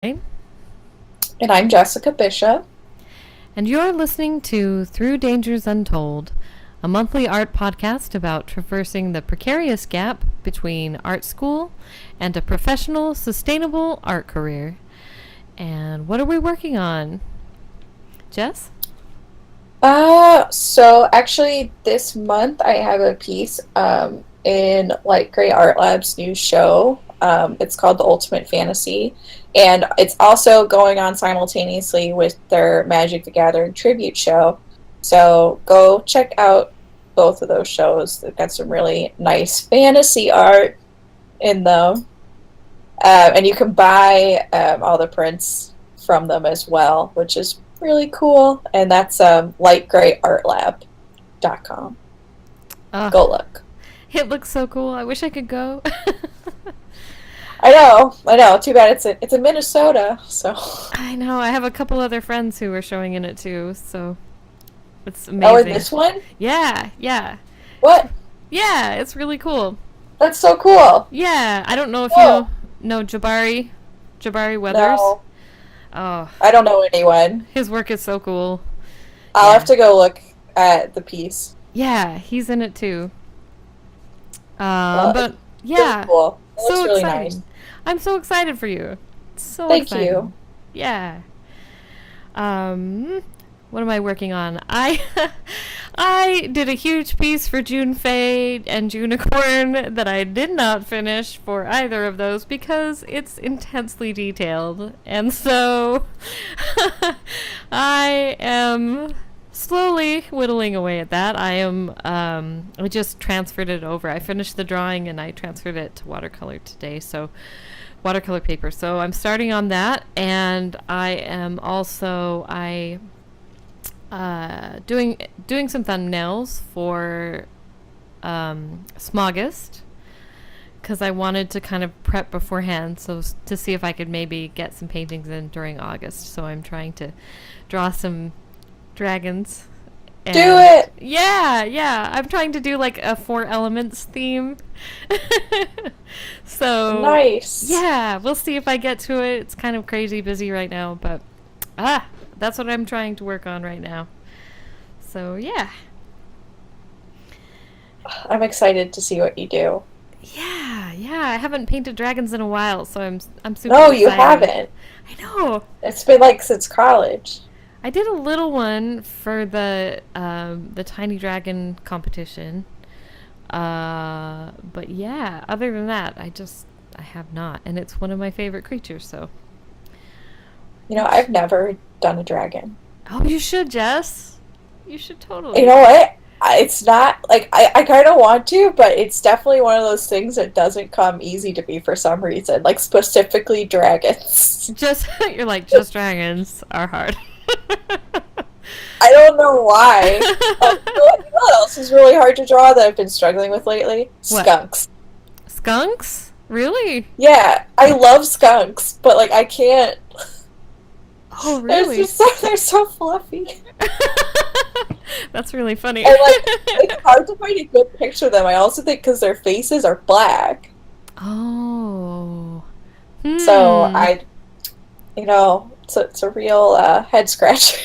And And I'm Jessica Bishop. you're listening to Through Dangers Untold, a monthly art podcast about traversing the precarious gap between art school and a professional, sustainable art career. And what are we working on? Jess? So actually this month I have a piece in Light Gray Art Lab's new show. It's called The Ultimate Fantasy, and it's also going on simultaneously with their Magic the Gathering tribute show. So go check out both of those shows. They've got some really nice fantasy art in them. And you can buy all the prints from them as well, which is really cool. And that's lightgrayartlab.com. Oh, Go look. it looks so cool. I wish I could go. I know. Too bad it's in Minnesota. So, I know. I have a couple other friends who are showing in it too, so it's oh, and amazing. this one? Yeah, yeah. What? Yeah, it's really cool. That's so cool. Yeah, I don't know if you Oh, know Jabari Weathers. no, Oh, I don't know anyone. his work is so cool. I'll have Yeah. to go look at the piece. Yeah, he's in it too. It's But really yeah, cool. It looks so really nice. exciting. I'm so excited for you. So Thank you. exciting. Yeah. Um, what am I working on? I did a huge piece for June Fade and Junicorn that I did not finish for either of those because it's intensely detailed. And so I am slowly whittling away at that. I just transferred it over. I finished the drawing and I transferred it to watercolor today. So watercolor paper. So I'm starting on that, and I am also doing some thumbnails for Smogist because I wanted to kind of prep beforehand, so to see if I could maybe get some paintings in during August. So I'm trying to draw some dragons. Do And it. yeah, I'm trying to do like a four elements theme. So Nice. yeah, we'll see if I get to it. It's kind of crazy busy right now, but that's what I'm trying to work on right now. So yeah. I'm excited to see what you do. Yeah. I haven't painted dragons in a while, so I'm super No, you excited. haven't. I know. It's been like since college. I did a little one for the tiny dragon competition. But yeah, other than that, I have not, and it's one of my favorite creatures. So You know, I've never done a dragon. oh, you should, Jess. You should You totally. know what? It's not like I kind of want to, but it's definitely one of those things that doesn't come easy to me for some reason. Like specifically dragons. Just you're like just dragons are hard. I don't know why. You know what else is really hard to draw that I've been struggling with lately? What? Skunks. Skunks? Really? Yeah, I love skunks, but like I can't. Oh, really? They're so fluffy. That's really funny. And like it's hard to find a good picture of them. I also think because their faces are black, Oh. so Hmm. it's a real head scratcher.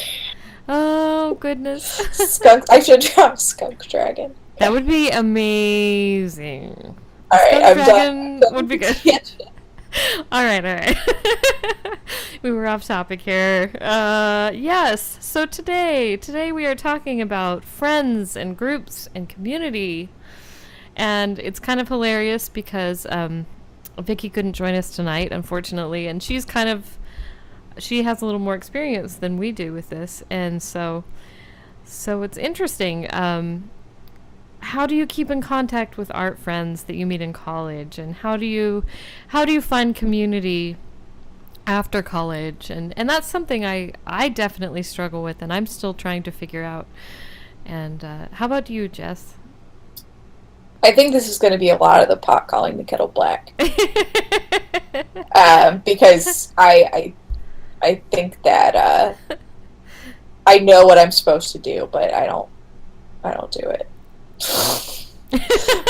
Oh, goodness. Skunk. I should draw a skunk dragon. That would be amazing. A All right, skunk I'm done. dragon would be good. All right. We were off topic here. Yes. So today we are talking about friends and groups and community, and it's kind of hilarious because Vicky couldn't join us tonight, unfortunately, and she has a little more experience than we do with this, and so it's interesting. How do you keep in contact with art friends that you meet in college, and how do you find community after college? And that's something I definitely struggle with, and I'm still trying to figure out. And how about you, Jess? I think this is going to be a lot of the pot calling the kettle black, because I think that I know what I'm supposed to do, but I don't do it.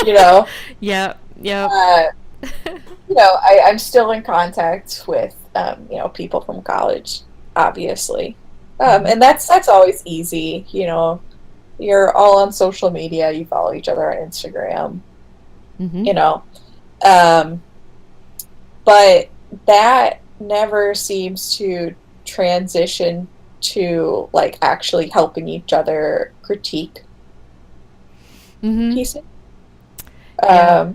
you know, Yep. uh, I'm still in contact with people from college, obviously. Mm-hmm. And that's always easy. You're all on social media. You follow each other on Instagram. Mm-hmm. You know, um, but that never seems to transition to like actually helping each other critique Mm-hmm. pieces. Yeah.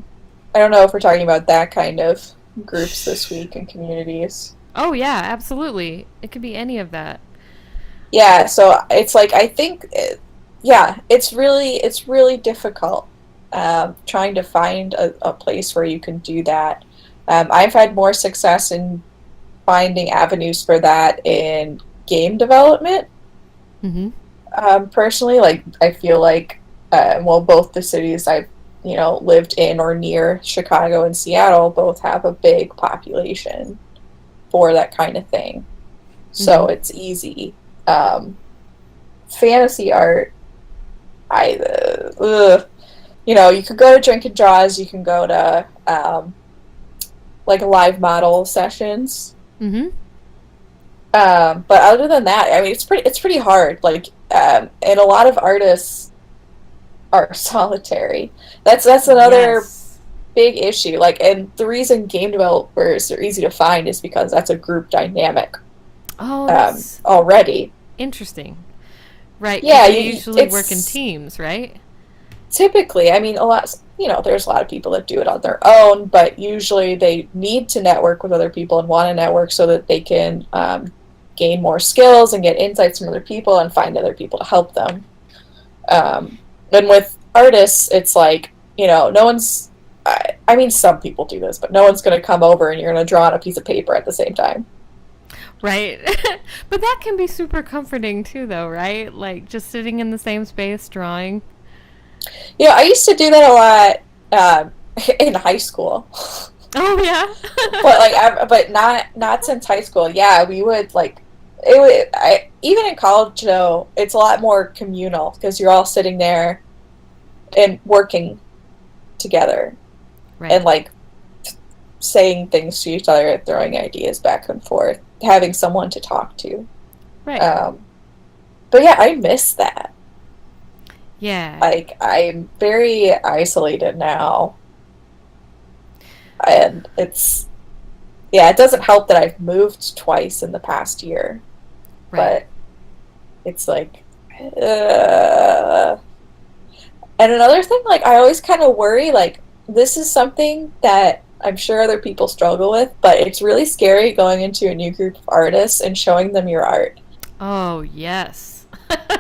I don't know if we're talking about that kind of groups this week and communities. Oh yeah, absolutely. It could be any of that. Yeah, so it's like I think, yeah, it's really difficult trying to find a place where you can do that. I've had more success in finding avenues for that in game development. Mm-hmm. Personally, like I feel like, well, both the cities I've lived in or near, Chicago and Seattle, both have a big population for that kind of thing, Mm-hmm. so it's easy. Um, Fantasy art, I you could go to drink and draws, you can go to like live model sessions. Mm-hmm. But other than that, I mean, it's pretty hard. Like, and a lot of artists are solitary. That's another Yes. big issue. Like, and the reason game developers are easy to find is because that's a group dynamic Oh, that's already. interesting. Right, because Yeah, they usually work in it's teams, right? typically, I mean, there's a lot of people that do it on their own, but usually they need to network with other people and want to network so that they can gain more skills and get insights from other people and find other people to help them. And with artists, it's like, no one's, I mean, some people do this, but no one's going to come over and you're going to draw on a piece of paper at the same time. Right. But that can be super comforting too, though, right? Like just sitting in the same space drawing. I used to do that a lot in high school. Oh, yeah. But not since high school. Yeah, we would like it would I even in college though, it's a lot more communal because you're all sitting there and working together Right. and like saying things to each other, throwing ideas back and forth, having someone to talk to. Right. Um, but yeah, I miss that. Yeah. Like I'm very isolated now, and it doesn't help that I've moved twice in the past year, Right. but it's like, uh... and another thing, like I always kind of worry, like this is something that I'm sure other people struggle with, but it's really scary going into a new group of artists and showing them your art. Oh, yes.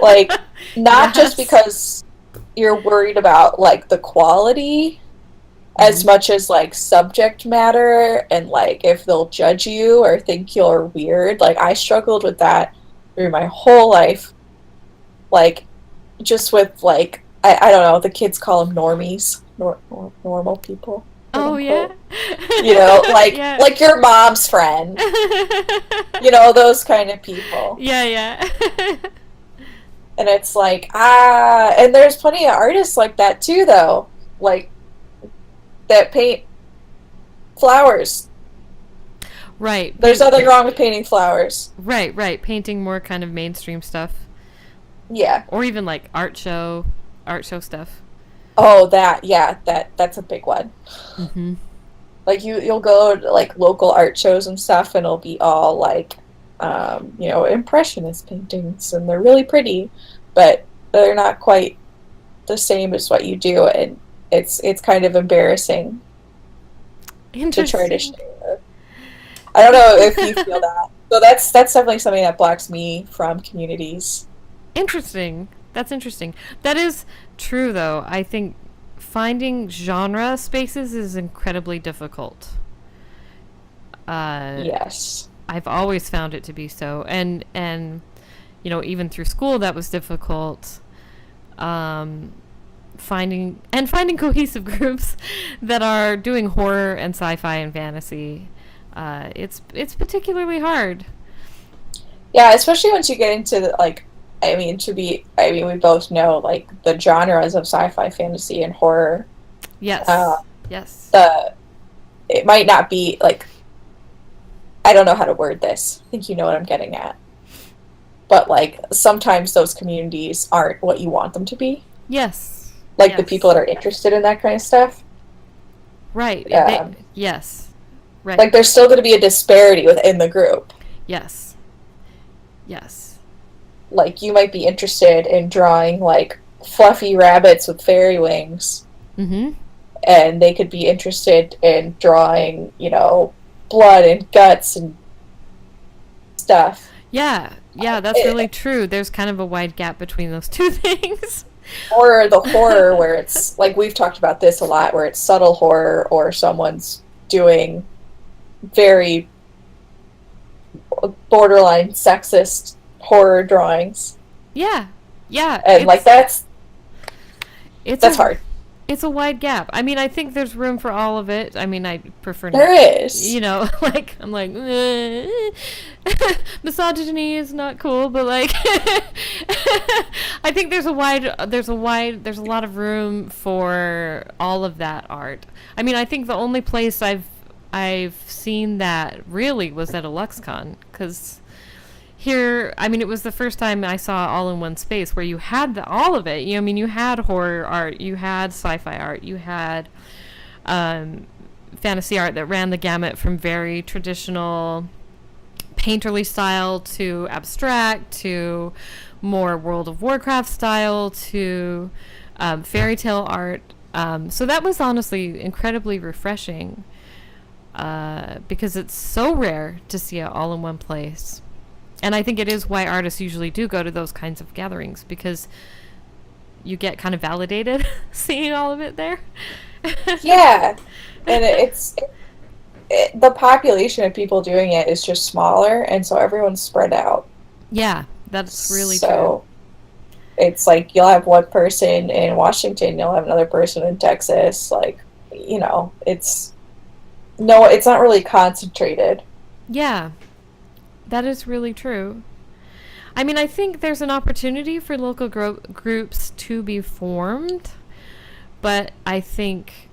Like, not just Yes. because you're worried about like the quality as Mm-hmm. much as like subject matter and like if they'll judge you or think you're weird. Like I struggled with that through my whole life. Like just with like I don't know, the kids call them normies, normal people, quote Oh, yeah. unquote. Like Yeah. like your mom's friend. Those kind of people. Yeah, yeah. And it's like, and there's plenty of artists like that too though. Like that paint flowers. Right. There's nothing wrong with painting flowers. Right, right. Painting more kind of mainstream stuff. Yeah. Or even like art show stuff. Oh, that's a big one. Mm-hmm. Like you'll go to like local art shows and stuff, and it'll be all like, impressionist paintings, and they're really pretty, but they're not quite the same as what you do, and it's kind of embarrassing to try to Interesting. share. I don't know if you feel that. So that's definitely something that blocks me from communities. Interesting. That's interesting. That is true, though. I think finding genre spaces is incredibly difficult. Uh, Yes. I've always found it to be so, and even through school that was difficult. Um, finding cohesive groups that are doing horror and sci-fi and fantasy. It's particularly hard. Yeah, especially once you get into like, we both know like the genres of sci-fi, fantasy, and horror. Yes. Uh, Yes. the it might not be like I don't know how to word this. I think you know what I'm getting at. But like sometimes those communities aren't what you want them to be. Yes. Like the people Yes. that are interested in that kind of stuff. Right. Um, Yes. like Right. there's still going to be a disparity within the group. Yes. Yes. Like you might be interested in drawing like fluffy rabbits with fairy wings, Mm-hmm. and they could be interested in drawing, blood and guts and stuff. Yeah. Yeah, that's really true. There's kind of a wide gap between those two things. Or the horror where it's like we've talked about this a lot, where it's subtle horror or someone's doing very borderline sexist horror drawings. Yeah. Yeah, And like it's that's a hard. it's a wide gap. I mean, I think there's room for all of it. I mean, I prefer not, There is. like I'm like misogyny is not cool, but like I think there's a lot of room for all of that art. I mean, I think the only place I've seen that really was at a LuxCon, cuz here, I mean, it was the first time I saw all in one space where you had all of it. I mean, you had horror art, you had sci-fi art, you had fantasy art that ran the gamut from very traditional painterly style to abstract to more World of Warcraft style to fairy tale art. So that was honestly incredibly refreshing because it's so rare to see it all in one place. And I think it is why artists usually do go to those kinds of gatherings, because you get kind of validated seeing all of it there. Yeah. And the population of people doing it is just smaller, and so everyone's spread out. Yeah, that's really so it's like you'll have one person in Washington, you'll have another person in Texas. Like, it's not really concentrated. true. Yeah, that is really true. I mean, I think there's an opportunity for local groups to be formed, but I think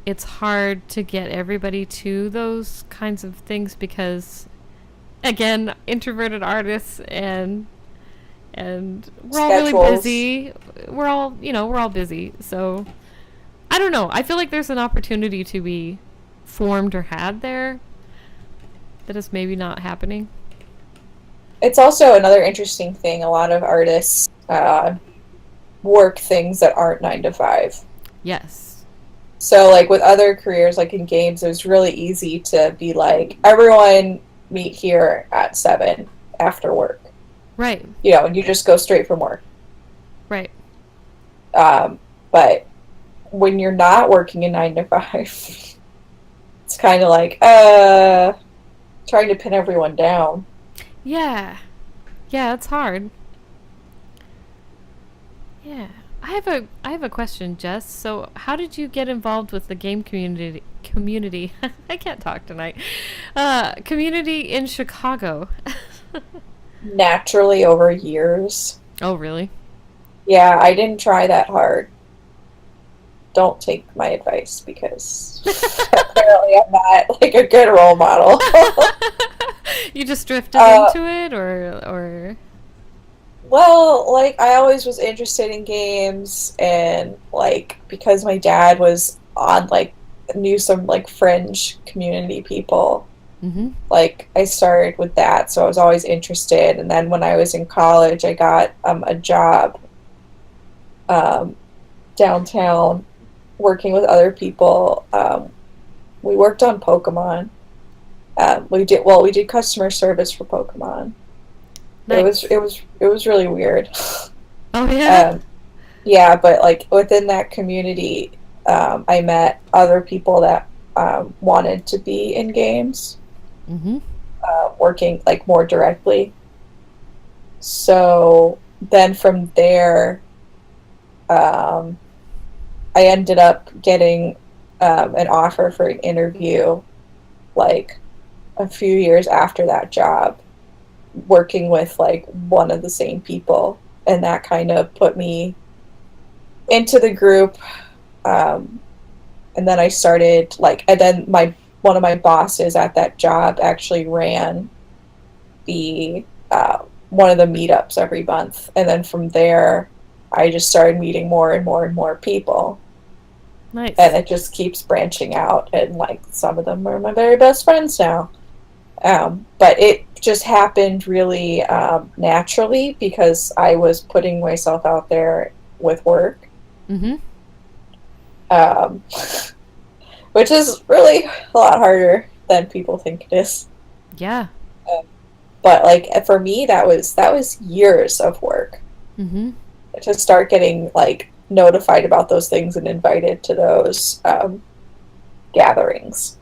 it's hard to get everybody to those kinds of things because, again, introverted artists and we're all really Schedules. busy. We're all busy. So I don't know. I feel like there's an opportunity to be formed or had there that is maybe not happening. It's also another interesting thing. A lot of artists work things that aren't 9 to 5. Yes. So, like with other careers, like in games, it was really easy to be like, everyone meet here at 7 after work. Right. And you just go straight from work. Right. But when you're not working a 9 to 5, it's kind of like trying to pin everyone down. Yeah. Yeah, it's hard. Yeah. I have a question, Jess. So, how did you get involved with the game community? I can't talk tonight. Community in Chicago. Naturally over years. Oh, really? Yeah, I didn't try that hard. Don't take my advice because apparently I'm not like a good role model. You just drifted into it, or Well, like I always was interested in games, and like because my dad was on like knew some like fringe community people. mm-hmm. Like I started with that, so I was always interested. And then when I was in college, I got a job downtown working with other people. We worked on Pokemon. We did customer service for Pokemon. Nice. It was really weird. Oh yeah. Yeah, but like within that community, I met other people that wanted to be in games, Mm-hmm. working like more directly. So then from there, I ended up getting an offer for an interview, like a few years after that job, working with like one of the same people, and that kind of put me into the group. And then I started and then my one of my bosses at that job actually ran the one of the meetups every month, and then from there I just started meeting more and more and more people. Nice. And it just keeps branching out, and like some of them are my very best friends now. But it just happened really naturally because I was putting myself out there with work. Mm-hmm. Which is really a lot harder than people think it is. Yeah. But like for me, that was years of work Mm-hmm. to start getting like notified about those things and invited to those gatherings.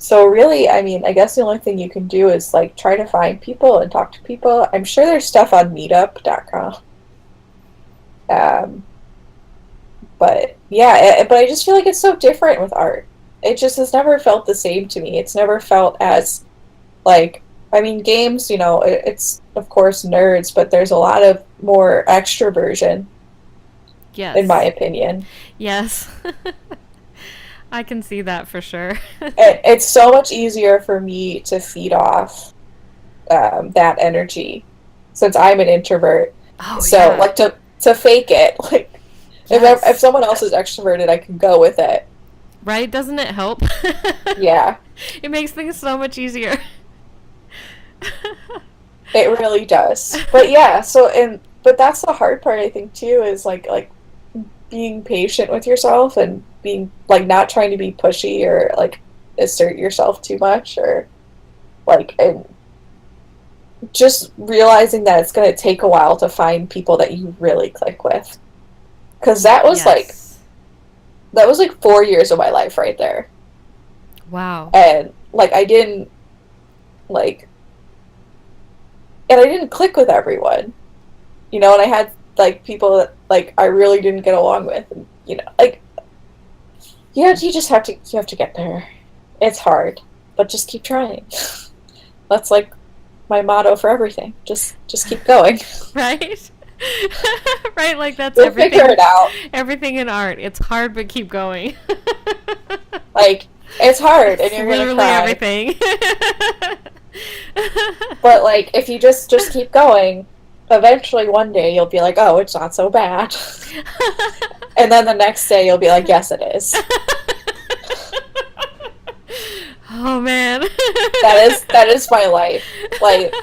So really, I mean, I guess the only thing you can do is like try to find people and talk to people. I'm sure there's stuff on meetup.com. But yeah, but I just feel like it's so different with art. It just has never felt the same to me. It's never felt as like, I mean, games, it's of course nerds, but there's a lot of more extroversion. Yes. In my opinion. Yes. I can see that for sure. It's so much easier for me to feed off that energy since I'm an introvert. Oh, so yeah. like to fake it, like Yes. if someone else is extroverted, I can go with it. Right? Doesn't it help? Yeah. It makes things so much easier. It really does. But yeah, but that's the hard part, I think, too, is like being patient with yourself and being like not trying to be pushy or like assert yourself too much, or like, and just realizing that it's going to take a while to find people that you really click with. Because that was that was like 4 years of my life right there. Wow. And like I didn't click with everyone, and I had like people that like I really didn't get along with, and like you just have to get there. It's hard, but just keep trying. That's like my motto for everything. Just keep going. Right? Right, like that's We'll everything. Figure it out. Everything in art. It's hard, but keep going. Like it's hard, and it's you're gonna literally cry. Everything. But like if you just keep going, eventually one day you'll be like, oh, it's not so bad. And then the next day you'll be like, yes, it is. Oh man. That is my life. Like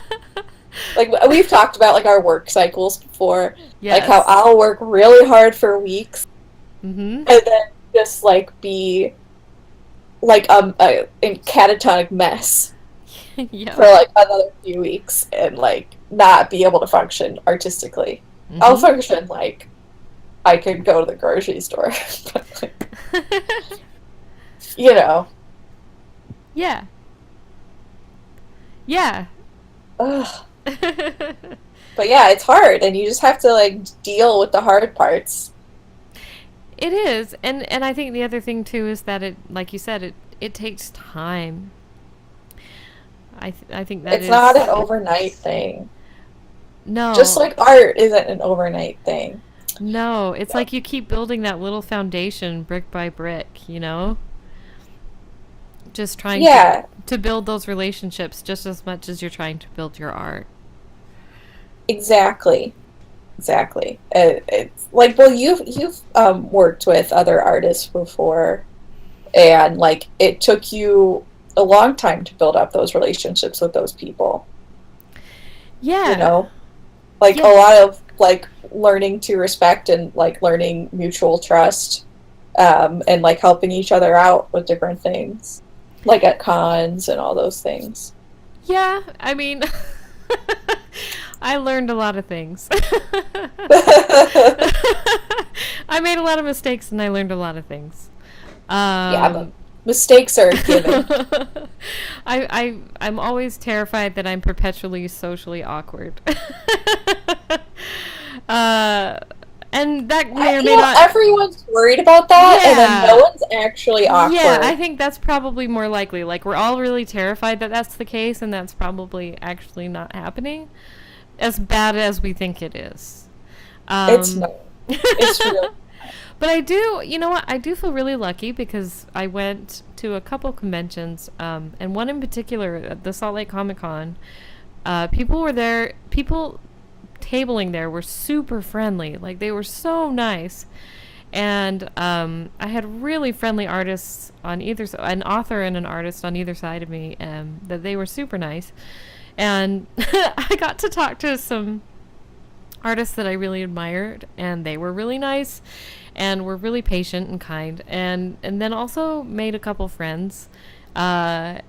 we've talked about like our work cycles before. Yes. Like how I'll work really hard for weeks, Mm-hmm. and then just like be like a catatonic mess Yeah. for like another few weeks, and like not be able to function artistically. Mm-hmm. I'll function like I could go to the grocery store. But, like, Yeah. Yeah. Ugh. But yeah, it's hard, and you just have to like deal with the hard parts. It is, and I think the other thing too is that it, like you said, it takes time. I think that it's not an overnight thing. No. Just like art isn't an overnight thing. No, it's like you keep building that little foundation brick by brick, Just trying to build those relationships just as much as you're trying to build your art. Exactly. It's like, well, you've worked with other artists before, and like it took you a long time to build up those relationships with those people. Yeah. Like a lot of like learning to respect and like learning mutual trust, and like helping each other out with different things, like at cons and all those things. Yeah, I mean, I learned a lot of things. I made a lot of mistakes and I learned a lot of things. Yeah, but mistakes are given. I'm always terrified that I'm perpetually socially awkward. And that may or may not... Everyone's worried about that, and then no one's actually awkward. Yeah, I think that's probably more likely. Like, we're all really terrified that that's the case, and that's probably actually not happening. As bad as we think it is. It's not. It's real. But I do, you know what? I do feel really lucky because I went to a couple conventions, and one in particular, at the Salt Lake Comic Con. People were there. People tabling there were super friendly. Like, they were so nice. And I had really friendly artists on either side, an author and an artist on either side of me, that they were super nice. And I got to talk to some artists that I really admired, and they were really nice and were really patient and kind, and then also made a couple friends. And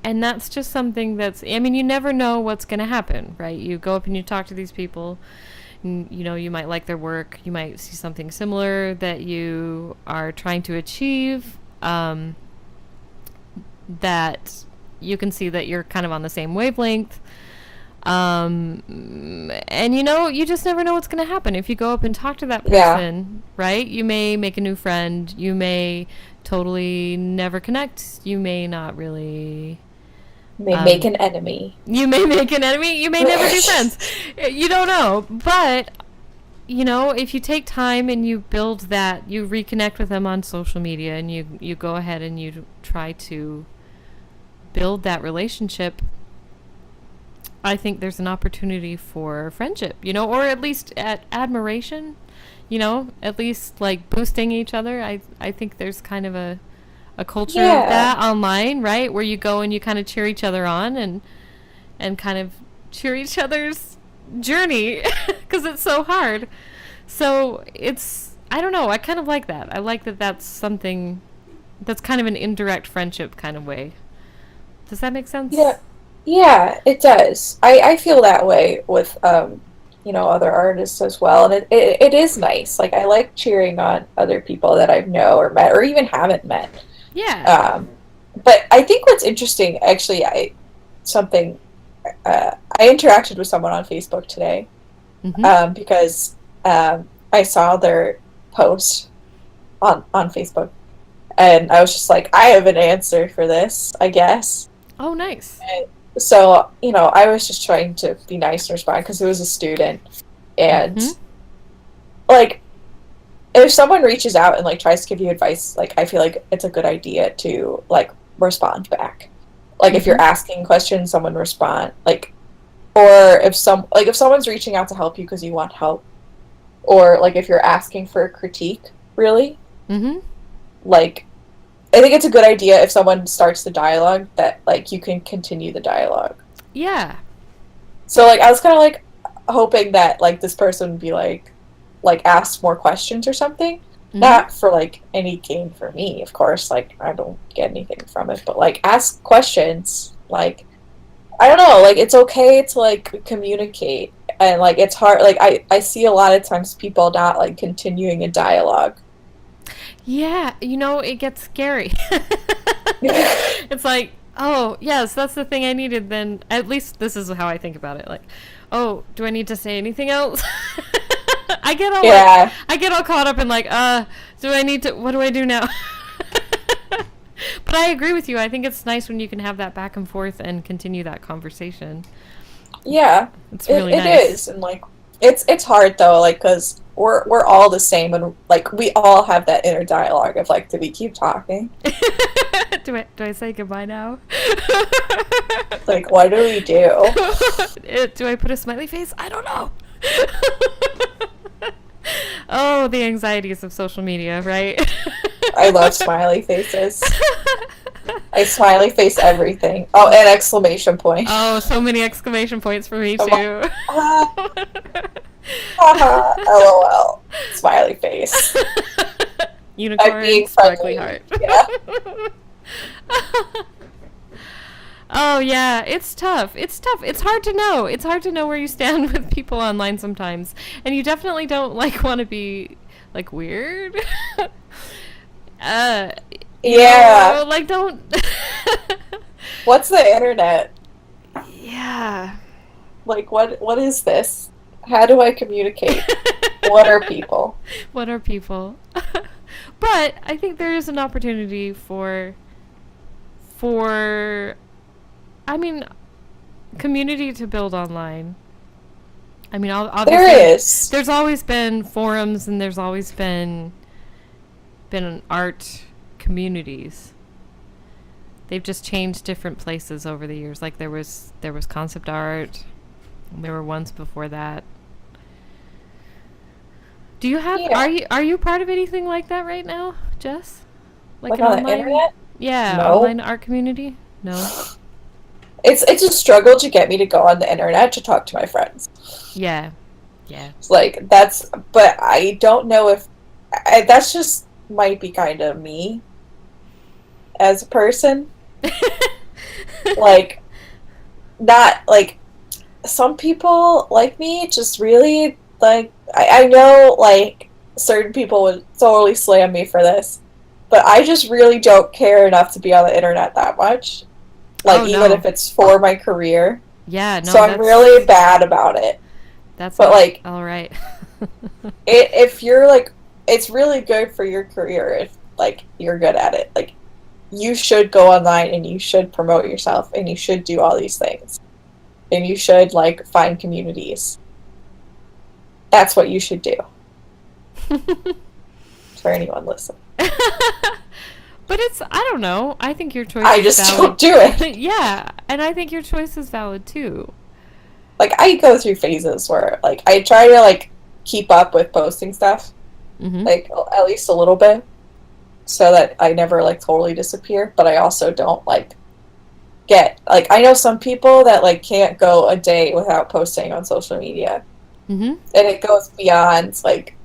that's just something that's, I mean, you never know what's going to happen, right? You go up and you talk to these people, and, you know, you might like their work, you might see something similar that you are trying to achieve, that you can see that you're kind of on the same wavelength. And you know, you just never know what's going to happen. If you go up and talk to that person, right? You may make a new friend. You may totally never connect. You may not really... Make an enemy. You may make an enemy. You may never be friends. You don't know. But, you know, if you take time and you build that, you reconnect with them on social media, and you go ahead and you try to build that relationship, I think there's an opportunity for friendship, you know, or at least admiration, you know, at least like boosting each other. I think there's kind of a culture of that online, right? Where you go and you kind of cheer each other on and kind of cheer each other's journey because it's so hard. So it's, I don't know, I kind of like that. I like that that's something that's kind of an indirect friendship kind of way. Does that make sense? Yeah, it does. I feel that way with, you know, other artists as well. And it is nice. Like, I like cheering on other people that I know or met or even haven't met. Yeah. But I think what's interesting, actually, I interacted with someone on Facebook today, because I saw their post on Facebook, and I was just like, I have an answer for this, I guess. Oh, nice. And so, you know, I was just trying to be nice and respond because it was a student, and like, if someone reaches out and like tries to give you advice, like, I feel like it's a good idea to like respond back. Like, if you're asking questions, someone respond. Like, or if someone's reaching out to help you because you want help, or like if you're asking for a critique, really, like, I think it's a good idea if someone starts the dialogue that like you can continue the dialogue. Yeah. So like I was kind of like hoping that like this person would be like ask more questions or something. Not for like any gain for me, of course. Like, I don't get anything from it, but like ask questions. Like, I don't know. Like, it's okay to like communicate, and like it's hard. Like I see a lot of times people not like continuing a dialogue. Yeah, you know, it gets scary. It's like, oh, yes, that's the thing I needed. Then at least this is how I think about it. Like, oh, do I need to say anything else? I get all caught up in like, do I need to, what do I do now? But I agree with you. I think it's nice when you can have that back and forth and continue that conversation. Yeah, it's really nice. It is, and like it's hard though, like, because we're all the same, and like we all have that inner dialogue of like, do we keep talking? Do I say goodbye now? Like, what do we do? Do I put a smiley face? I don't know. Oh, the anxieties of social media, right? I love smiley faces. I smiley face everything. Oh, and exclamation point. Oh, so many exclamation points for me too. LOL. Smiley face. Unicorn, sparkly heart. Yeah. Oh yeah, it's tough. It's hard to know. It's hard to know where you stand with people online sometimes, and you definitely don't like want to be like weird. Yeah. You know, like, don't. What's the internet? Yeah. Like, what is this? How do I communicate? What are people? What are people? But I think there is an opportunity for I mean, community to build online. I mean, obviously, There is. there's always been forums and there's always been art communities. They've just changed different places over the years. Like there was concept art. There were ones before that. Do you have Yeah. are you part of anything like that right now, Jess? Like on the internet? Yeah, No. online art community? No. It's a struggle to get me to go on the internet to talk to my friends. Yeah. Yeah. It's like but I don't know if that's just might be kind of me as a person. Like, not like some people like me just really like I know like certain people would totally slam me for this, but I just really don't care enough to be on the internet that much. Like, even if it's for my career. Yeah, no. So I'm really bad about it. That's but like all right. if you're like, it's really good for your career if like you're good at it. Like, you should go online and you should promote yourself and you should do all these things. And you should like find communities. That's what you should do. For anyone listening. But I don't know. I think your choice I is just valid. don't do it. Yeah, and I think your choice is valid too. Like, I go through phases where like I try to like keep up with posting stuff. Mm-hmm. Like, at least a little bit. So that I never like totally disappear, but I also don't like get like, I know some people that like can't go a day without posting on social media. Mm-hmm. And it goes beyond like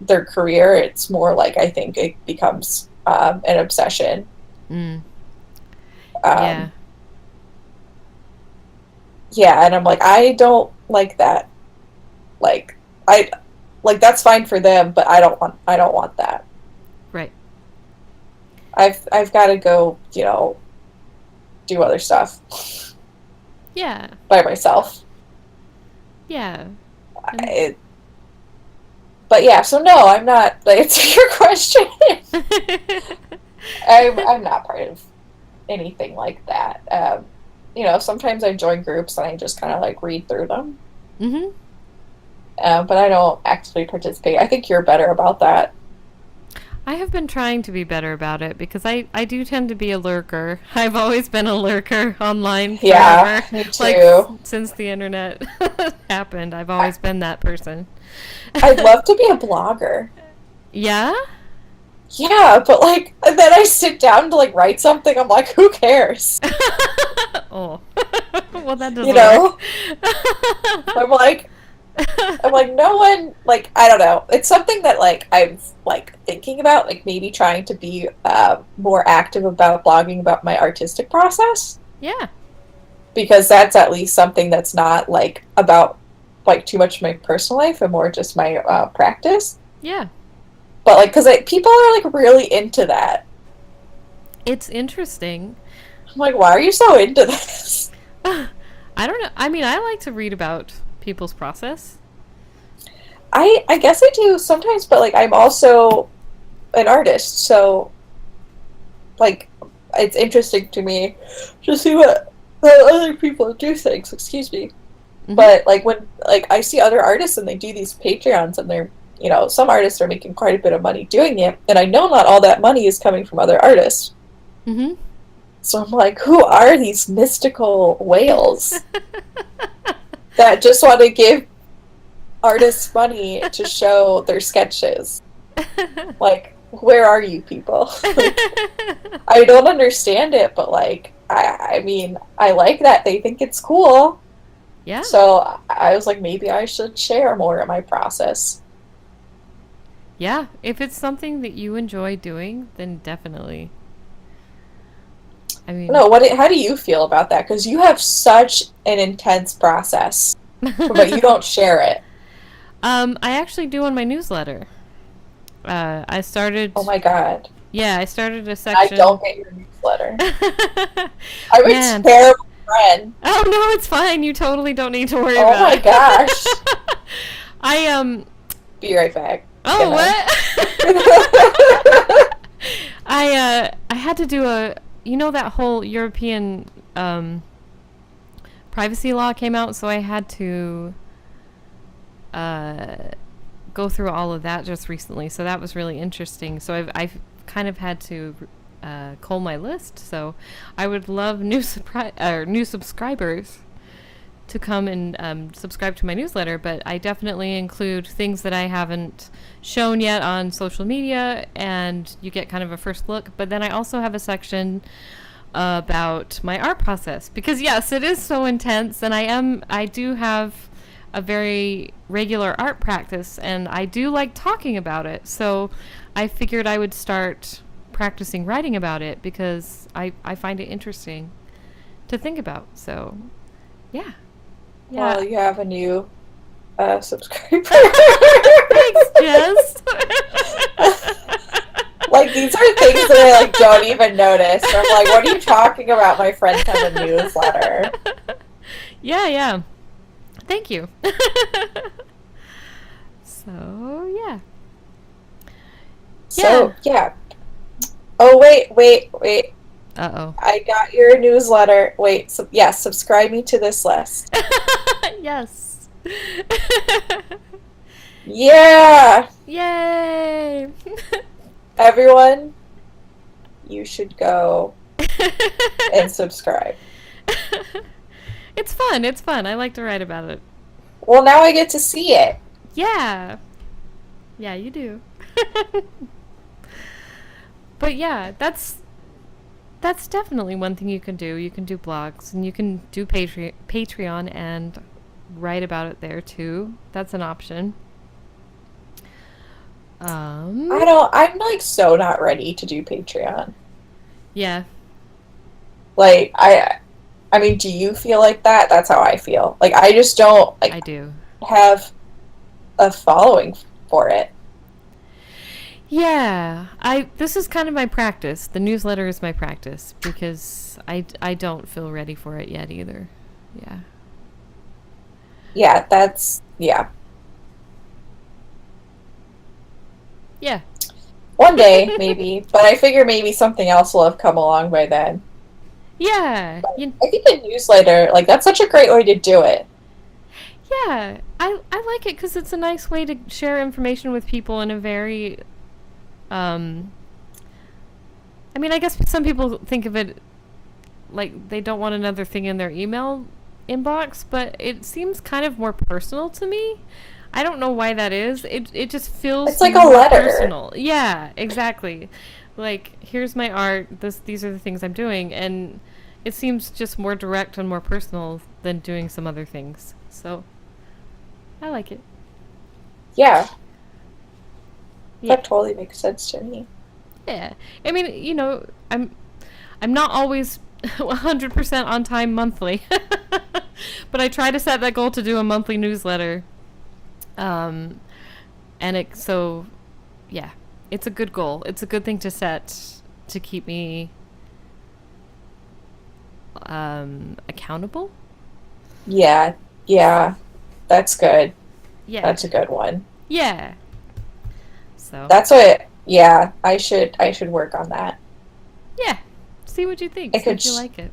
their career. It's more like, I think it becomes an obsession. Yeah. Yeah, and I'm like, I don't like that. Like, that's fine for them, but I don't want that. Right. I've got to go, do other stuff. Yeah. By myself. Yeah. But yeah, so no, I'm not. To answer your question, I'm not part of anything like that. Sometimes I join groups and I just kind of like read through them. Mm-hmm. But I don't actually participate. I think you're better about that. I have been trying to be better about it because I do tend to be a lurker. I've always been a lurker online forever. Yeah, me too. Like, since the internet happened, I've always been that person. I'd love to be a blogger. Yeah? Yeah, but like, and then I sit down to like write something, I'm like, who cares? Oh. Well, that doesn't work. I'm like, no one, like, I don't know. It's something that, like, I'm, like, thinking about, like, maybe trying to be more active about blogging about my artistic process. Yeah. Because that's at least something that's not, like, about, like, too much of my personal life and more just my practice. Yeah. But, like, because people are, like, really into that. It's interesting. I'm like, why are you so into this? I don't know. I mean, I like to read about people's process. I guess I do sometimes, but like, I'm also an artist, so like, it's interesting to me to see what other people do things. Excuse me. Mm-hmm. But like, when like I see other artists and they do these Patreons and they're, some artists are making quite a bit of money doing it, and I know not all that money is coming from other artists. Mm-hmm. So I'm like, who are these mystical whales that just want to give artists money to show their sketches? Like, where are you people? Like, I don't understand it, but like, I mean, I like that they think it's cool. Yeah. So I was like, maybe I should share more of my process. Yeah, if it's something that you enjoy doing, then definitely. I mean, no, how do you feel about that? Because you have such an intense process, but you don't share it. I actually do on my newsletter. I started. Oh my god. Yeah, I started a section. I don't get your newsletter. I'm a terrible friend. Oh no, it's fine. You totally don't need to worry about it. Oh my gosh. Be right back. Oh, what? I had to do that whole European privacy law came out, so I had to go through all of that just recently, so that was really interesting. So I've kind of had to cull my list. So I would love new subscribers to come and subscribe to my newsletter, but I definitely include things that I haven't shown yet on social media, and you get kind of a first look. But then I also have a section about my art process, because yes, it is so intense, and I do have a very regular art practice, and I do like talking about it. So I figured I would start practicing writing about it, because I find it interesting to think about. So yeah. Well, you have a new subscriber. Thanks, Jess. Like, these are things that I like don't even notice. I'm like, what are you talking about? My friends have a newsletter. Yeah. Thank you. So yeah. So yeah. Oh wait. Uh-oh. I got your newsletter. Wait, subscribe me to this list. Yes. Yeah! Yay! Everyone, you should go and subscribe. It's fun. I like to write about it. Well, now I get to see it. Yeah. Yeah, you do. But yeah, that's definitely one thing you can do. You can do blogs, and you can do Patreon and write about it there too. That's an option. I'm like so not ready to do Patreon. Yeah. Like, I mean, do you feel like that? That's how I feel. Like, I just don't like I do. have a following for it. Yeah, this is kind of my practice. The newsletter is my practice, because I don't feel ready for it yet either. Yeah. Yeah. Yeah. One day, maybe. But I figure maybe something else will have come along by then. Yeah. I think a newsletter, like, that's such a great way to do it. Yeah. I like it because it's a nice way to share information with people in a very... I mean, I guess some people think of it like they don't want another thing in their email inbox, but it seems kind of more personal to me. I don't know why that is. It just feels it's like a letter. Personal. Yeah, exactly. Like, here's my art. These are the things I'm doing, and it seems just more direct and more personal than doing some other things. So I like it. Yeah. That totally makes sense to me. Yeah. I mean, you know, I'm not always 100% on time monthly. But I try to set that goal to do a monthly newsletter. And yeah, it's a good goal. It's a good thing to set to keep me accountable. Yeah. That's good. Yeah. That's a good one. Yeah. So that's what. Yeah, I should work on that. Yeah, see what you think. See if you like it.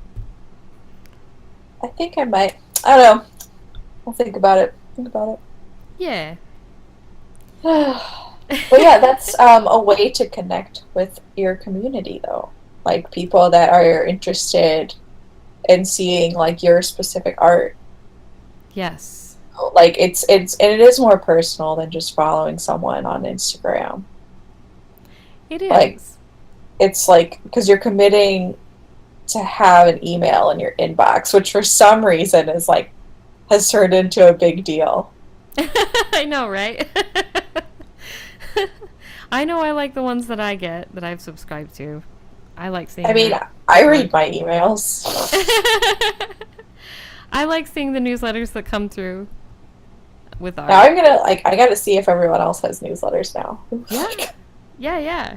I think I might. I don't know. I'll think about it. Yeah. But yeah, that's a way to connect with your community, though. Like, people that are interested in seeing, like, your specific art. Yes. Like, it is more personal than just following someone on Instagram. It is. Like, it's like, because you're committing to have an email in your inbox, which for some reason is like, has turned into a big deal. I know, right? I know I like the ones that I get, that I've subscribed to. I like seeing I read my emails. I like seeing the newsletters that come through with art. Now I'm gonna, I gotta see if everyone else has newsletters now. Yeah.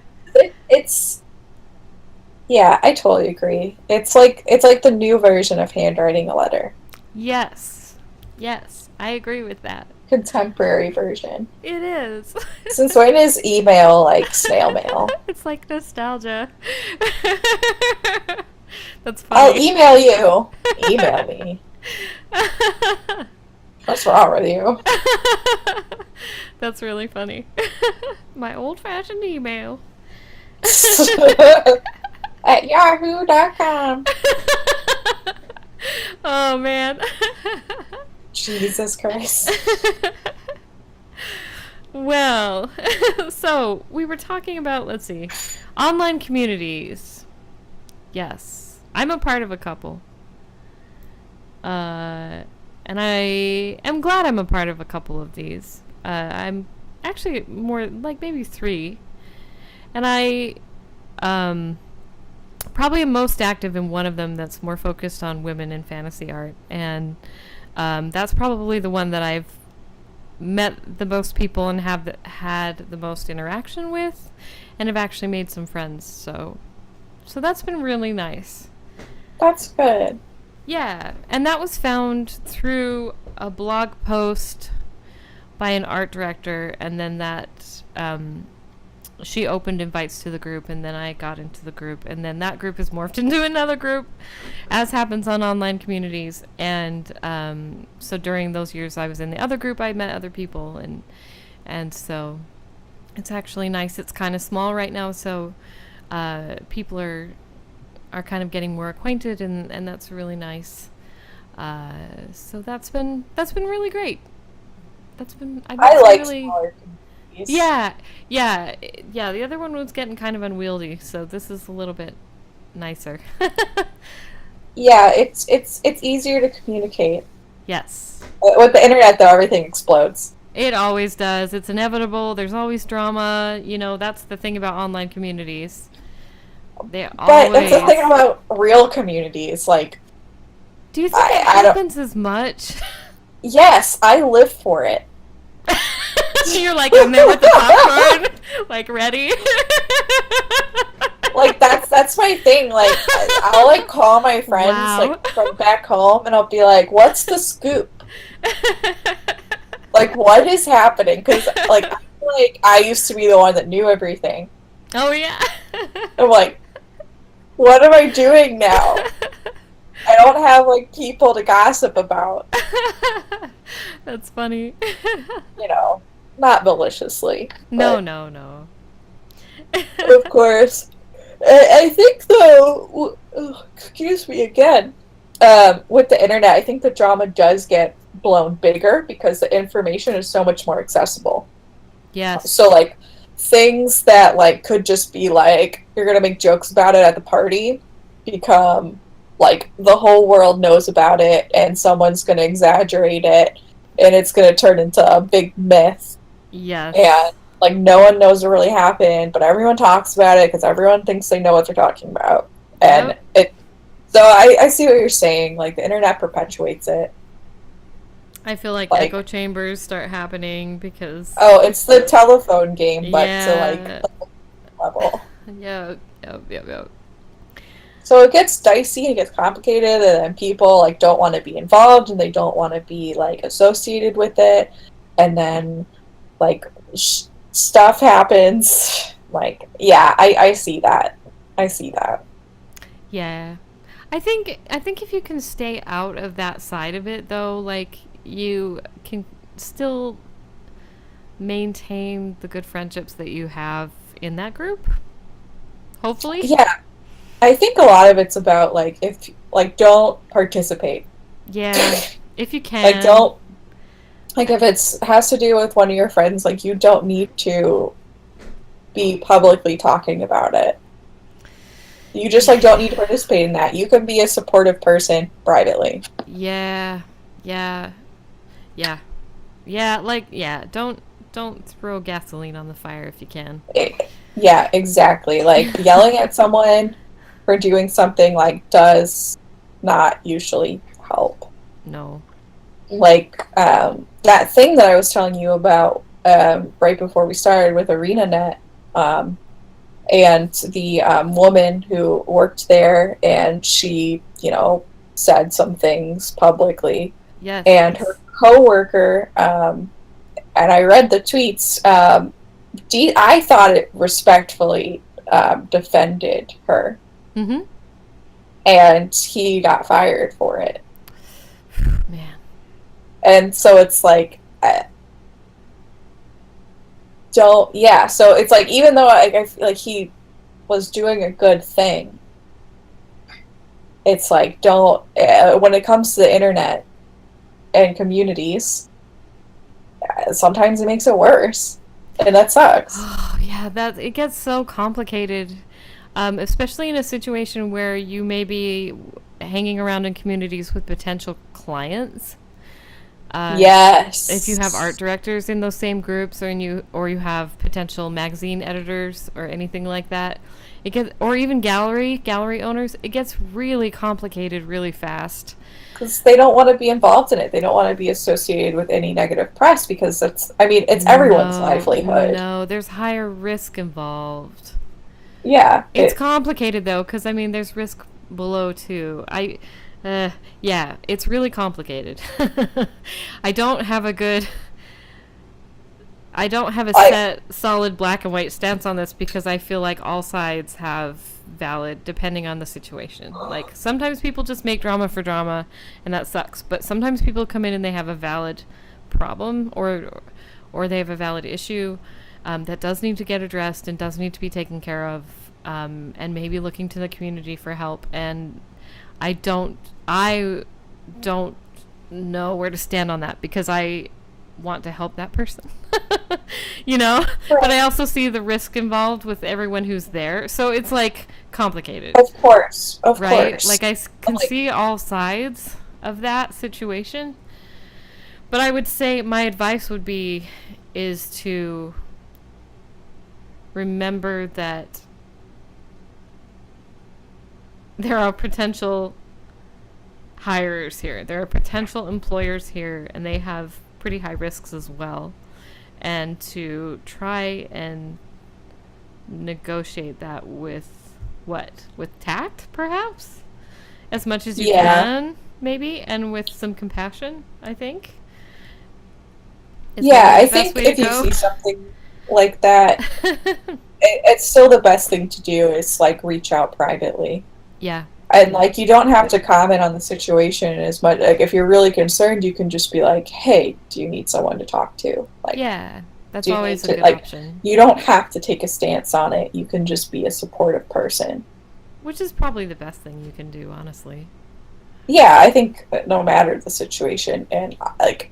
Yeah, I totally agree. It's like the new version of handwriting a letter. Yes, I agree with that. Contemporary version. It is. Since when is email like snail mail? It's like nostalgia. That's funny. I'll email you. Email me. What's wrong with you? That's really funny. My old-fashioned email. At yahoo.com. Oh, man. Jesus Christ. Well, so we were talking about, let's see, online communities. Yes, I'm a part of a couple. And I am glad I'm a part of a couple of these. I'm actually more like maybe 3. And I probably am most active in one of them that's more focused on women in fantasy art. And that's probably the one that I've met the most people and have had the most interaction with, and have actually made some friends. So that's been really nice. That's good. Yeah, and that was found through a blog post by an art director, and then that she opened invites to the group, and then I got into the group, and then that group has morphed into another group, as happens on online communities. And so during those years I was in the other group, I met other people, and so it's actually nice. It's kind of small right now, so people are kind of getting more acquainted, and that's really nice. So that's been really great. I like really, smaller communities. yeah. The other one was getting kind of unwieldy, so this is a little bit nicer. Yeah, it's easier to communicate. Yes. With the internet, though, everything explodes. It always does. It's inevitable. There's always drama. That's the thing about online communities. But that's the thing about real communities. Like, do you think it happens as much? Yes, I live for it. You're like in there with the popcorn, like ready. Like that's my thing. Like I'll like call my friends like from back home, and I'll be like, "What's the scoop? Like, what is happening?" Because like I feel like I used to be the one that knew everything. Oh yeah. I'm like, what am I doing now? I don't have like people to gossip about. That's funny. Not maliciously. No. Of course. I think though, excuse me again, with the internet, I think the drama does get blown bigger because the information is so much more accessible. Yes. So like things that like could just be like you're gonna make jokes about it at the party become like the whole world knows about it, and someone's gonna exaggerate it, and it's gonna turn into a big myth. Yes. And like no one knows what really happened, but everyone talks about it because everyone thinks they know what they're talking about. And so I see what you're saying. Like the internet perpetuates it. I feel like echo chambers start happening because it's the telephone game, but to like the level. Yep. So it gets dicey and it gets complicated, and then people like don't want to be involved and they don't want to be like associated with it, and then like stuff happens. Like I see that. Yeah, I think if you can stay out of that side of it, though, like you can still maintain the good friendships that you have in that group. Hopefully. Yeah. I think a lot of it's about like if like don't participate. Yeah, if you can. Like don't like if it's has to do with one of your friends, like you don't need to be publicly talking about it. You just like don't need to participate in that. You can be a supportive person privately. Yeah. Don't throw gasoline on the fire if you can. Yeah, exactly. Like yelling at someone for doing something like does not usually help. No. Like that thing that I was telling you about right before we started with ArenaNet, and the woman who worked there, and she, said some things publicly. Yes. And her coworker, and I read the tweets. I thought it respectfully defended her. Mm-hmm. And he got fired for it. Man. And so it's like, don't, yeah. So it's like, even though I feel like he was doing a good thing, it's like, don't, when it comes to the internet and communities, sometimes it makes it worse. And that sucks. Oh, yeah, that it gets so complicated, especially in a situation where you may be hanging around in communities with potential clients. Uh, if you have art Yes. directors in those same groups, or you have potential magazine editors or anything like that, it gets, or even gallery owners, it gets really complicated really fast. Because they don't want to be involved in it. They don't want to be associated with any negative press because that's, I mean, it's everyone's No, livelihood. no, there's higher risk involved. Yeah. It's complicated though, because I mean, there's risk below too. Yeah, it's really complicated. I don't have a good, I don't have a I, set, solid black and white stance on this because I feel like all sides have valid, depending on the situation. Like sometimes people just make drama for drama, and that sucks. But sometimes people come in and they have a valid problem, or they have a valid issue that does need to get addressed and does need to be taken care of, and maybe looking to the community for help. And I don't know where to stand on that because I want to help that person. you know but I right. also see the risk involved with everyone who's there, so it's like complicated, Of course. Of right? course. Like can Like, see all sides of that situation, but I would say my advice would be is to remember that there are potential hirers here, there are potential employers here, and they have pretty high risks as well, and to try and negotiate that with tact, perhaps, as much as you yeah. can, maybe, and with some compassion. I think is Yeah. maybe I the best think way to if you go. see something like that, it's still the best thing to do is like reach out privately. Yeah, And like you don't have to comment on the situation as much. Like if you're really concerned, you can just be like, "Hey, do you need someone to talk to? Like, yeah, that's do you need always a to good like?" option, You don't have to take a stance on it. You can just be a supportive person. which is probably the best thing you can do, honestly. Yeah, I think that no matter the situation, and like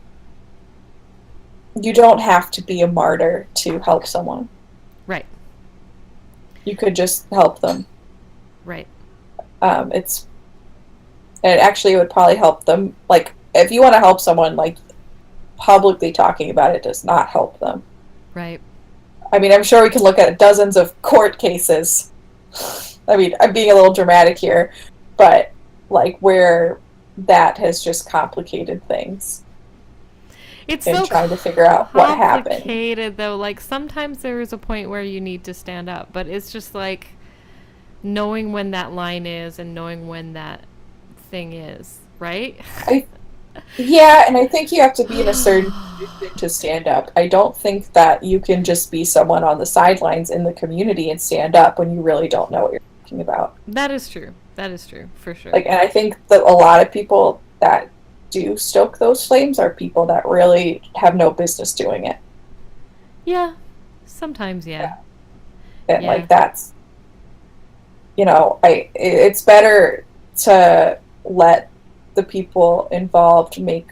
you don't have to be a martyr to help someone. Right, You could just help them. right, It's and actually it would probably help them. Like if you want to help someone, like publicly talking about it does not help them. right. I mean, I'm sure we can look at dozens of court cases. I mean, I'm being a little dramatic here, but like where that has just complicated things It's in so trying to figure out what happened. complicated though. Like sometimes there is a point where you need to stand up, but it's just like knowing when that line is and knowing when that thing is, right? I Yeah, and I think you have to be in a certain position to stand up. I don't think that you can just be someone on the sidelines in the community and stand up when you really don't know what you're talking about. That is true. That is true, for sure. Like, and I think that a lot of people that do stoke those flames are people that really have no business doing it. Yeah. Sometimes, yeah. Yeah. And Yeah. like that's, it's better to let the people involved make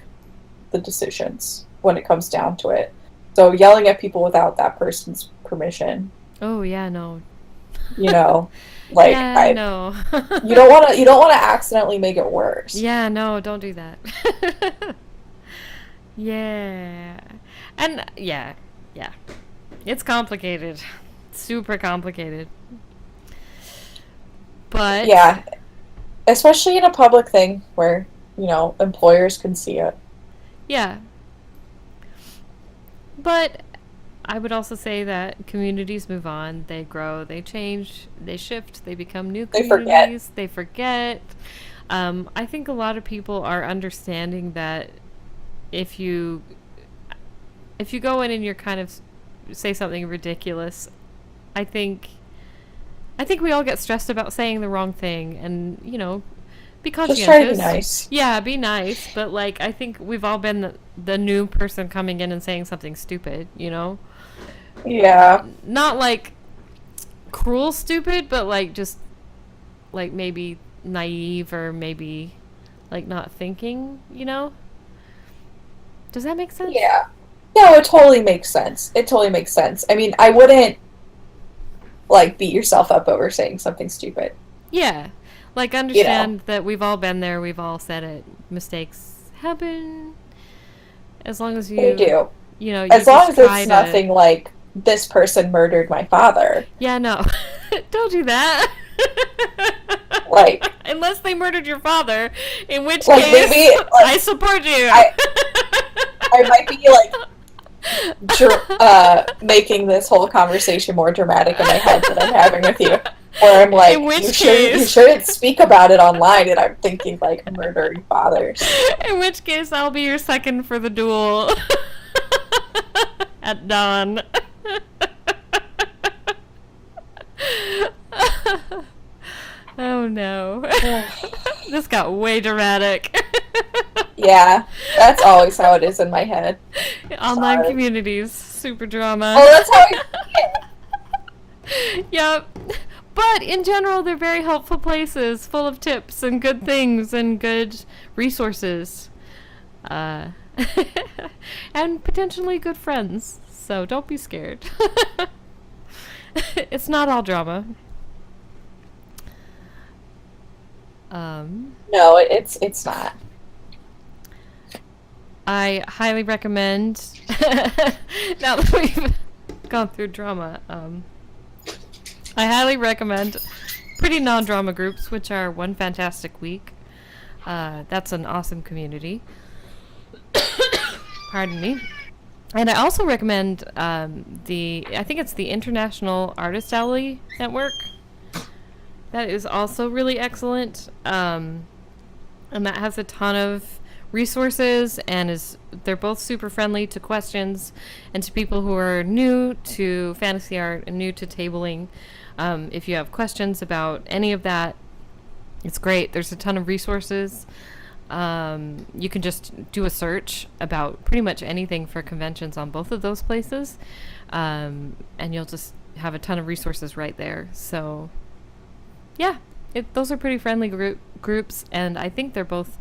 the decisions when it comes down to it. So yelling at people without that person's permission, Oh, yeah, no. you know, like Yeah, I no. you don't want to accidentally make it worse. Yeah, no, don't do that. Yeah. And yeah, yeah. It's complicated. Super complicated. But Yeah, especially in a public thing where, employers can see it. yeah. But I would also say that communities move on, they grow, they change, they shift, they become new They forget. communities, they forget. I think a lot of people are understanding that if you go in and you're kind of say something ridiculous, I think we all get stressed about saying the wrong thing, and be Just try to be conscientious. nice. Yeah, be nice, but like I think we've all been the new person coming in and saying something stupid, you know? Yeah. Not like cruel stupid, but like just like maybe naive or maybe like not thinking, you know? Does that make sense? Yeah. No, it totally makes sense. It totally makes sense. I mean, I wouldn't like beat yourself up over saying something stupid. Yeah. Like You know. understand that we've all been there, we've all said it. Mistakes happen. As long as They you do. you know, you As long just as try it's to. nothing like this person murdered my father. Yeah, no. Don't do that. Like Unless they murdered your father, in which like case maybe I like support you. I might be like making this whole conversation more dramatic in my head than I'm having with you. Where I'm In like, which you case, shouldn't speak about it online, and I'm thinking like murdering fathers. in which case, I'll be your second for the duel at dawn. Oh no. This got way dramatic. Yeah, that's always how it is in my head. Online Sorry. communities, super drama. Oh, that's how I. Yep. But in general, they're very helpful places, full of tips and good things and good resources. Uh, and potentially good friends. So don't be scared. It's not all drama. No, it's not. I highly recommend, now that we've gone through drama, I highly recommend Pretty Non-Drama Groups, which are One Fantastic Week. That's an awesome community. Pardon me. And I also recommend I think it's the International Artist Alley Network. That is also really excellent. And that has a ton of resources and they're both super friendly to questions and to people who are new to fantasy art and new to tabling. If you have questions about any of that, it's great. There's a ton of resources. You can just do a search about pretty much anything for conventions on both of those places, and you'll just have a ton of resources right there. So yeah, those are pretty friendly groups, and I think they're both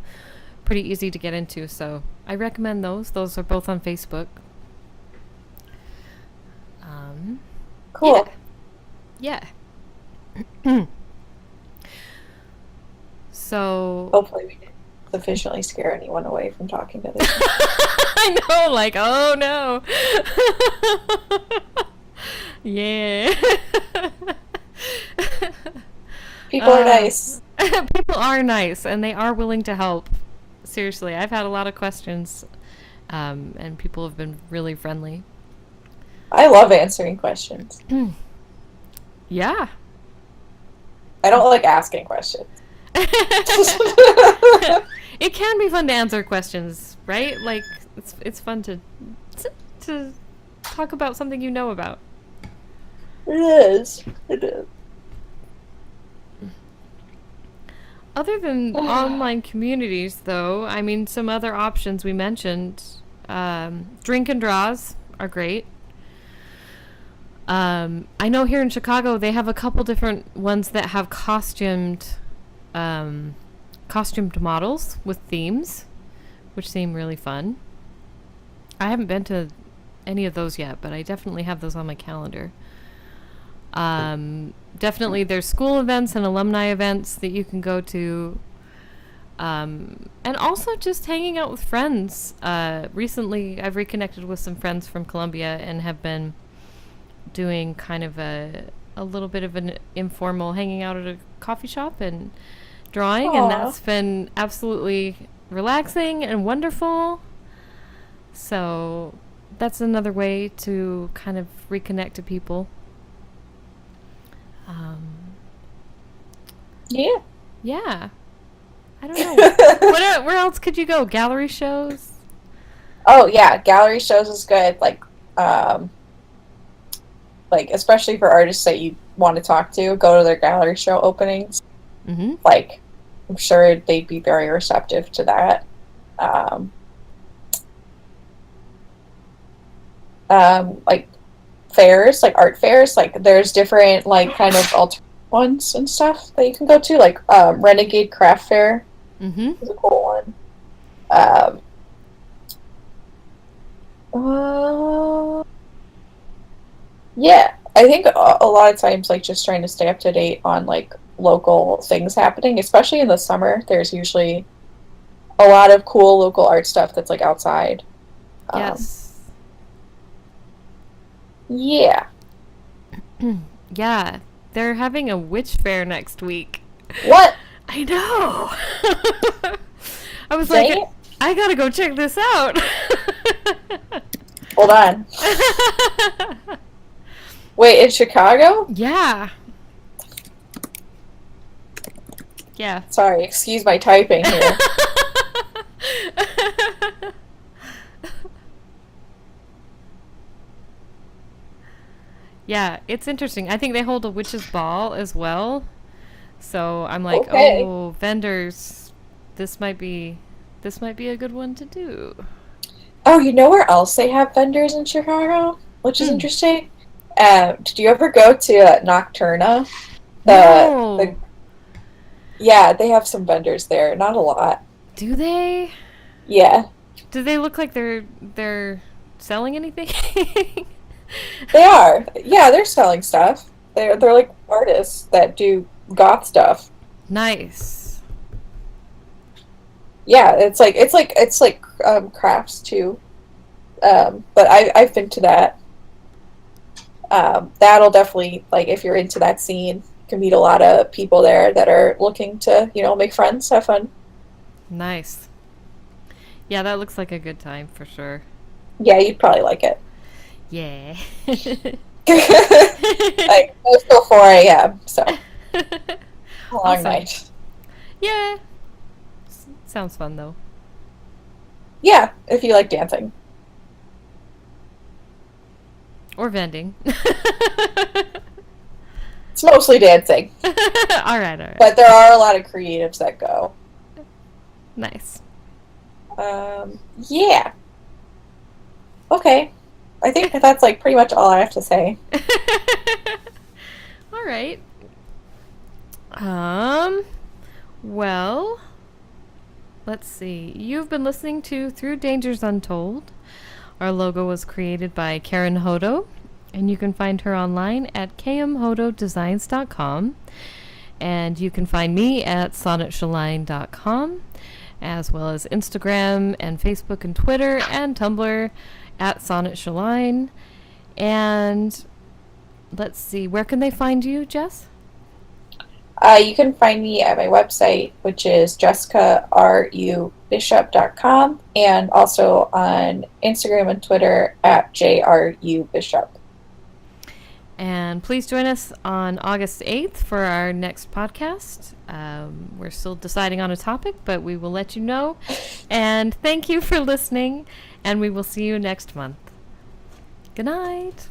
pretty easy to get into, so I recommend those. Those are both on Facebook. Cool. Yeah. Yeah. So Hopefully we didn't sufficiently scare anyone away from talking to this. I know, like, oh no. Yeah. People are nice. People are nice, and they are willing to help. Seriously, I've had a lot of questions, and people have been really friendly. I love answering questions. Yeah. I don't like asking questions. It can be fun to answer questions, right? Like it's fun to talk about something you know about. It is. It is. Other than online communities, though, I mean, some other options we mentioned. Drink and draws are great. I know here in Chicago they have a couple different ones that have costumed models with themes, which seem really fun. I haven't been to any of those yet, but I definitely have those on my calendar. Definitely there's school events and alumni events that you can go to. And also just hanging out with friends. Recently I've reconnected with some friends from Columbia and have been doing kind of a little bit of an informal hanging out at a coffee shop and drawing. Aww. And that's been absolutely relaxing and wonderful. So that's another way to kind of reconnect to people. Yeah. Yeah. I don't know. Where else could you go? Gallery shows? Oh yeah, gallery shows is good. Like especially for artists that you want to talk to, go to their gallery show openings. Mm-hmm. Like, I'm sure they'd be very receptive to that. like fairs, like art fairs. Like there's different like kind of alternate ones and stuff that you can go to. Like Renegade Craft Fair Mm-hmm. is a cool one. Um, uh, yeah, I think a lot of times like just trying to stay up to date on like local things happening, especially in the summer. There's usually a lot of cool local art stuff that's like outside. Yes. Yeah. Yeah. They're having a witch fair next week. What? I know. I was Dang like, it. I gotta go check this out. Hold on. Wait, in Chicago? Yeah. Yeah. Sorry, excuse my typing here. Yeah, it's interesting. I think they hold a witch's ball as well. So I'm like, Okay. oh, vendors, this might be a good one to do. Oh, you know where else they have vendors in Chicago? Which is Hmm. interesting. Did you ever go to Nocturna? The No. Yeah, they have some vendors there. Not a lot. Do they? Yeah, Do they look like they're selling anything? they are. Yeah, they're selling stuff. They're like artists that do goth stuff. Nice. Yeah, it's like crafts too. But I've been to that. That'll definitely like if you're into that scene, you can meet a lot of people there that are looking to make friends, have fun. Nice. Yeah, that looks like a good time for sure. Yeah, you'd probably like it. Yeah. Like it's still 4 a.m. So a long Awesome. night. Yeah. Sounds fun though. Yeah, if you like dancing. Or vending. It's mostly dancing, All right, all right. but there are a lot of creatives that go. Nice. Yeah. Okay. I think that's like pretty much all I have to say. All right. Um, well, let's see. You've been listening to Through Dangers Untold. Our logo was created by Karen Hodo, and you can find her online at kmhododesigns.com. And you can find me at sonnettshelline.com, as well as Instagram and Facebook and Twitter and Tumblr at Sonnett And let's see, where can they find you, Jess? You can find me at my website, which is jessicarubishop.com, and also on Instagram and Twitter at jrubishop. And please join us on August 8th for our next podcast. We're still deciding on a topic, but we will let you know. And thank you for listening, and we will see you next month. Good night.